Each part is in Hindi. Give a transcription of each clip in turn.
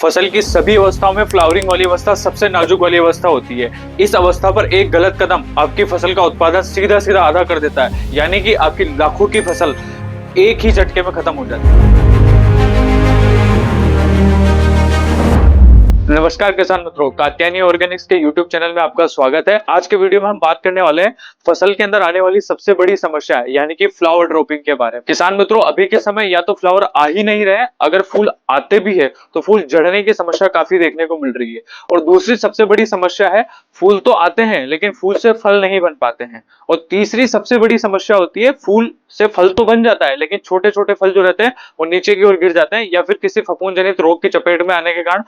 फसल की सभी अवस्थाओं में फ्लावरिंग वाली अवस्था सबसे नाजुक वाली अवस्था होती है। इस अवस्था पर एक गलत कदम आपकी फसल का उत्पादन सीधा सीधा आधा कर देता है, यानी कि आपकी लाखों की फसल एक ही झटके में खत्म हो जाती है। नमस्कार किसान मित्रों, कात्यायनी ऑर्गेनिक्स के यूट्यूब चैनल में आपका स्वागत है। आज के वीडियो में हम बात करने वाले हैं फसल के अंदर आने वाली सबसे बड़ी समस्या है, यानी कि फ्लावर ड्रॉपिंग के बारे में। किसान मित्रों, अभी के समय या तो फ्लावर आ ही नहीं रहे, अगर फूल आते भी है तो फूल झड़ने की समस्या काफी देखने को मिल रही है। और दूसरी सबसे बड़ी समस्या है, फूल तो आते हैं लेकिन फूल से फल नहीं बन पाते हैं। और तीसरी सबसे बड़ी समस्या होती है, फूल से फल तो बन जाता है लेकिन छोटे छोटे फल जो रहते हैं वो नीचे की ओर गिर जाते हैं, या फिर किसी फफूंद जनित रोग की चपेट में आने के कारण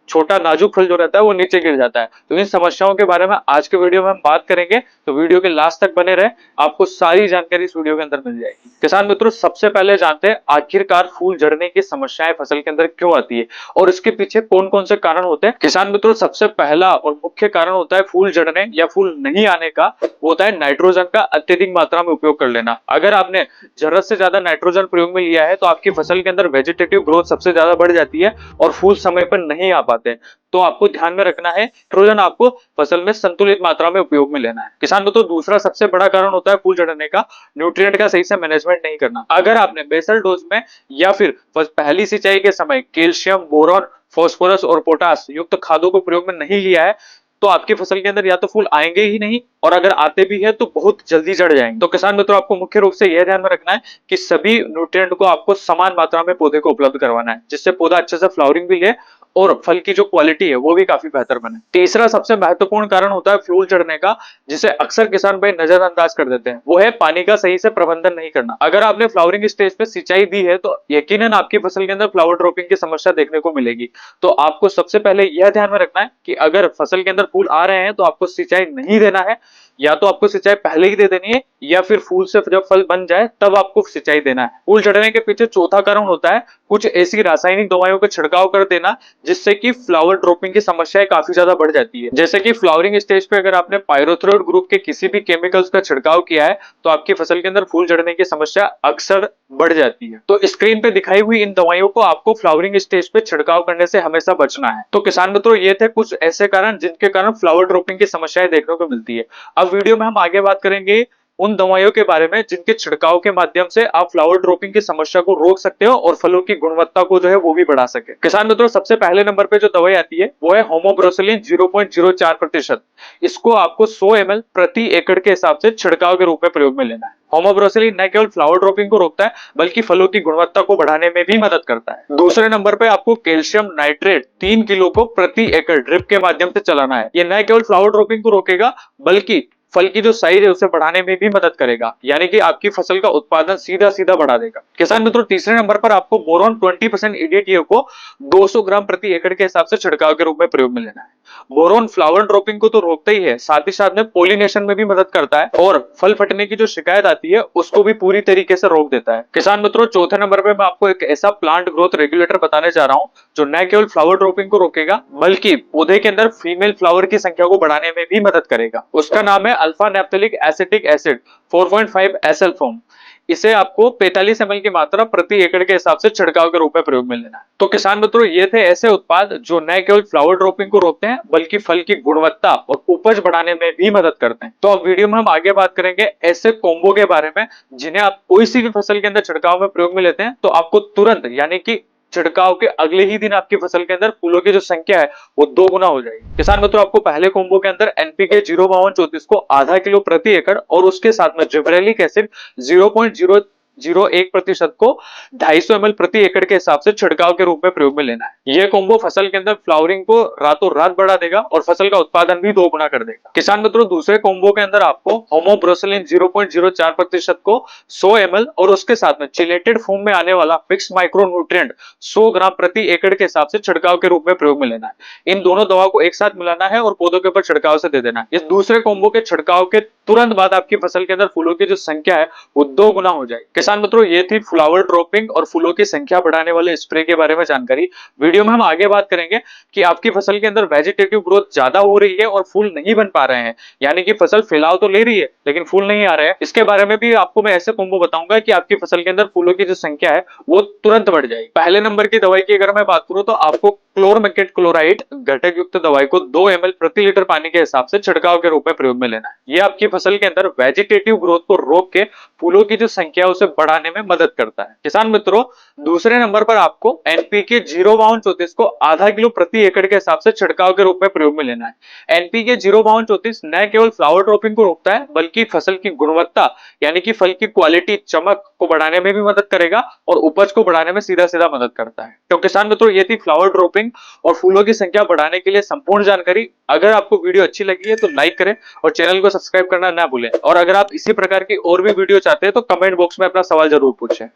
छोटा नाजुक फल जो रहता है वो नीचे गिर जाता है। तो इन समस्याओं के बारे में आज के वीडियो में हम बात करेंगे, तो वीडियो के लास्ट तक बने रहे, आपको सारी जानकारी इस वीडियो के अंदर मिल जाएगी। किसान मित्रों, सबसे पहले जानते हैं आखिरकार फूल झड़ने की समस्याएं फसल के अंदर क्यों आती है और इसके पीछे कौन कौन से कारण होते हैं। किसान मित्रों, सबसे पहला और मुख्य कारण होता है फूल झड़ने या फूल नहीं आने का, वो होता है नाइट्रोजन का अत्यधिक मात्रा में उपयोग कर लेना। अगर आपने जरूरत से ज्यादा नाइट्रोजन प्रयोग में लिया है तो आपकी फसल के अंदर वेजिटेटिव ग्रोथ सबसे ज्यादा बढ़ जाती है और फूल समय पर नहीं आ पाते। तो आपको ध्यान में रखना है, नाइट्रोजन आपको फसल में संतुलित मात्रा में उपयोग में लेना है। किसान दोस्तों, दूसरा सबसे बड़ा कारण होता है फूल झड़ने का न्यूट्रिएंट का सही से मैनेजमेंट नहीं करना। अगर आपने बेसल डोज में या फिर पहली सिंचाई के समय कैल्शियम, बोरॉन, फास्फोरस और पोटास युक्त खादों को प्रयोग में नहीं लिया है तो आपकी फसल के अंदर या तो फूल आएंगे ही नहीं, और अगर आते भी है तो बहुत जल्दी झड़ जाएंगे। तो किसान मित्रों, आपको मुख्य रूप से यह ध्यान में रखना है कि सभी न्यूट्रिएंट को आपको समान मात्रा में पौधे को उपलब्ध करवाना है, जिससे पौधा अच्छे से फ्लावरिंग भी ले और फल की जो क्वालिटी है वो भी काफी बेहतर बने। तीसरा सबसे महत्वपूर्ण कारण होता है फूल झड़ने का, जिसे अक्सर किसान भाई नजरअंदाज कर देते हैं, वो है पानी का सही से प्रबंधन नहीं करना। अगर आपने फ्लावरिंग स्टेज पे सिंचाई दी है तो यकीनन आपकी फसल के अंदर फ्लावर ड्रॉपिंग की समस्या देखने को मिलेगी। तो आपको सबसे पहले यह ध्यान में रखना है कि अगर फसल के अंदर फूल आ रहे हैं तो आपको सिंचाई नहीं देना है, या तो आपको सिंचाई पहले ही दे देनी है या फिर फूल से जब फल बन जाए तब आपको सिंचाई देना है। फूल झड़ने के पीछे चौथा कारण होता है कुछ ऐसी रासायनिक दवाइयों का छिड़काव कर देना, जिससे कि फ्लावर ड्रॉपिंग की समस्याएं काफी ज्यादा बढ़ जाती है। जैसे कि फ्लावरिंग स्टेज पे अगर आपने पायरोथ्रोइड ग्रुप के किसी भी केमिकल्स का छिड़काव किया है तो आपकी फसल के अंदर फूल झड़ने की समस्या अक्सर बढ़ जाती है। तो स्क्रीन पे दिखाई हुई इन दवाइयों को आपको फ्लावरिंग स्टेज पे छिड़काव करने से हमेशा बचना है। तो किसान मित्रों, ये थे कुछ ऐसे कारण जिनके कारण फ्लावर ड्रॉपिंग की समस्याएं देखने को मिलती है। अब वीडियो में हम आगे बात करेंगे उन दवाइयों के बारे में जिनके छिड़काव के माध्यम से आप फ्लावर ड्रॉपिंग की समस्या को रोक सकते हो और फलों की गुणवत्ता को जो है वो भी बढ़ा सके। किसान मित्रों, सबसे पहले नंबर पे जो दवाई आती है वो है होमोब्रोसिलिन 0.04%। इसको आपको 100 ml प्रति एकड़ के हिसाब से छिड़काव के रूप में प्रयोग में लेना है। होमोब्रोसिलिन न केवल फ्लावर ड्रॉपिंग को रोकता है बल्कि फलों की गुणवत्ता को बढ़ाने में भी मदद करता है। दूसरे नंबर पे आपको कैल्शियम नाइट्रेट 3 किलो को प्रति एकड़ ड्रिप के माध्यम से चलाना है। ये न केवल फ्लावर ड्रॉपिंग को रोकेगा बल्कि फल की जो साइज है उसे बढ़ाने में भी मदद करेगा, यानी कि आपकी फसल का उत्पादन सीधा सीधा बढ़ा देगा। किसान मित्रों, तीसरे नंबर पर आपको बोरॉन 20% EDTA को 200 ग्राम प्रति एकड़ के हिसाब से छिड़काव के रूप में प्रयोग में लेना है। बोरॉन फ्लावर ड्रॉपिंग को तो रोकता ही है, साथ ही साथ में पोलिनेशन में भी मदद करता है और फल फटने की जो शिकायत आती है उसको भी पूरी तरीके से रोक देता है। किसान मित्रों, चौथे नंबर पे मैं आपको एक ऐसा प्लांट ग्रोथ रेगुलेटर बताने जा रहा हूं जो न केवल फ्लावर ड्रॉपिंग को रोकेगा बल्कि पौधे के अंदर फीमेल फ्लावर की संख्या को बढ़ाने में भी मदद करेगा। उसका नाम है alpha naphthalic acetic acid 4.5 SL form. इसे आपको 45 ml की मात्रा प्रति एकड़ के हिसाब से छिड़काव के रूप में प्रयोग में लेना है। तो किसान मित्रों, ये थे ऐसे उत्पाद जो न केवल फ्लावर ड्रॉपिंग को रोकते हैं बल्कि फल की गुणवत्ता और उपज बढ़ाने में भी मदद करते हैं। तो अब वीडियो में हम आगे बात करेंगे ऐसे कॉम्बो के बारे में जिन्हें आप कोई सी भी फसल के अंदर छिड़काव में प्रयोग में लेते हैं तो आपको तुरंत, यानी कि छिड़काव के अगले ही दिन आपकी फसल के अंदर फूलों की जो संख्या है वो 2 गुना हो जाएगी। किसान मित्रों, आपको पहले कॉम्बो के अंदर एनपीके 05234 को आधा किलो प्रति एकड़ और उसके साथ में जिब्रेलिक एसिड 0.001% को 250 ml प्रति एकड़ के हिसाब से छिड़काव के रूप में प्रयोग में लेना है। यह कॉम्बो फसल के अंदर फ्लावरिंग को रातों रात बढ़ा देगा और फसल का उत्पादन भी 2 गुना कर देगा। किसान मित्रों, दूसरे कॉम्बो के अंदर आपको होमोब्रोसिलिन 0.04% को 100 ml और उसके साथ में चिलेटेड फॉर्म में आने वाला फिक्स्ड माइक्रो न्यूट्रिएंट 100 ग्राम प्रति एकड़ के हिसाब से छिड़काव के रूप में प्रयोग में लेना है। इन दोनों दवा को एक साथ मिलाना है और पौधों के ऊपर छिड़काव से दे देना है। इस दूसरे कॉम्बो के छिड़काव के तुरंत बाद आपकी फसल के अंदर फूलों की जो संख्या है वो 2 गुना हो जाएगी। किसान मित्रों, ये थी फ्लावर ड्रॉपिंग और फूलों की संख्या बढ़ाने वाले स्प्रे के बारे में जानकारी। वीडियो में हम आगे बात करेंगे कि आपकी फसल के अंदर वेजिटेटिव ग्रोथ ज्यादा हो रही है और फूल नहीं बन पा रहे हैं, यानी कि फसल फैलाव तो ले रही है लेकिन फूल नहीं आ रहे हैं। इसके बारे में भी आपको मैं ऐसे कॉम्बो बताऊंगा कि आपकी फसल के अंदर फूलों की जो संख्या है वो तुरंत बढ़ जाएगी। पहले नंबर की दवाई की अगर मैं बात करूं तो आपको क्लोरमेकेट क्लोराइड घटक युक्त दवाई को 2 ml प्रति लीटर पानी के हिसाब से छिड़काव के रूप में प्रयोग में लेना है। ये आपकी फसल के अंदर वेजिटेटिव ग्रोथ को रोक के फूलों की जो संख्या है उसे बढ़ाने में मदद करता है। किसान मित्रों, दूसरे नंबर पर आपको एनपीके 05234 को आधा किलो प्रति एकड़ के हिसाब से छिड़काव के रूप में प्रयोग में लेना है। एनपीके 05234 न केवल फ्लावर ड्रॉपिंग को रोकता है बल्कि फसल की गुणवत्ता यानी कि फल की क्वालिटी चमक को बढ़ाने में भी मदद करेगा और उपज को बढ़ाने में सीधा सीधा मदद करता है। तो किसान मित्रों, ये थी फ्लावर ड्रॉपिंग और फूलों की संख्या बढ़ाने के लिए संपूर्ण जानकारी। अगर आपको वीडियो अच्छी लगी है तो लाइक करें और चैनल को सब्सक्राइब करना ना भूलें। और अगर आप इसी प्रकार की और भी वीडियो चाहते हैं तो कमेंट बॉक्स में अपना सवाल जरूर पूछें।